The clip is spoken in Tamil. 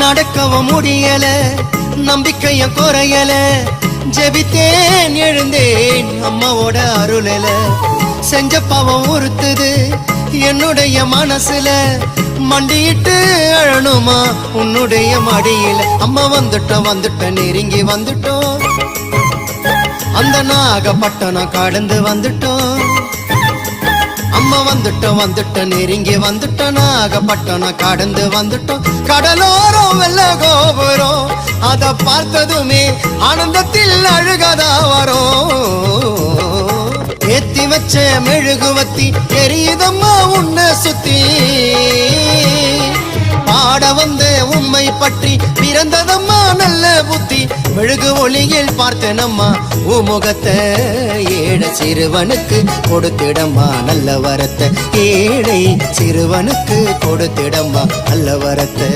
நடக்கவும் முடியல, நம்பிக்கைய குறையல, ஜெபித்தேன் எழுந்தேன் அம்மாவோட அருளல. செஞ்ச பாவம் உறுத்துது என்னுடைய மனசுல, மண்டியிட்டு அழணுமா உன்னுடைய மடியில. அம்மா வந்துட்டோம் நெருங்கி வந்துட்டோம், அந்த நாகப்பட்டினம் கடந்து வந்துட்டோம். அம்மா வந்துட்டோம் நெருங்கி வந்துட்டோம், நாகப்பட்டினம் கடந்து வந்துட்டோம். கடலோரம் வெள்ள கோபுரம் அத பார்த்ததுமே ஆனந்தத்தில் அழுகதா வரும். ஏத்தி வச்ச மெழுகுவத்தி எரியுதம்மா உன்னை சுத்தி, பாட வந்த உம்மை பற்றி பிறந்ததம்மா நல்ல புத்தி. மெழுகு ஒளியில் பார்த்தனம்மா உமுகத்தை, ஏழை சிறுவனுக்கு கொடுத்திடம்மா நல்ல வரத்தை, ஏழை சிறுவனுக்கு கொடுத்திடம்மா நல்ல வரத்தை.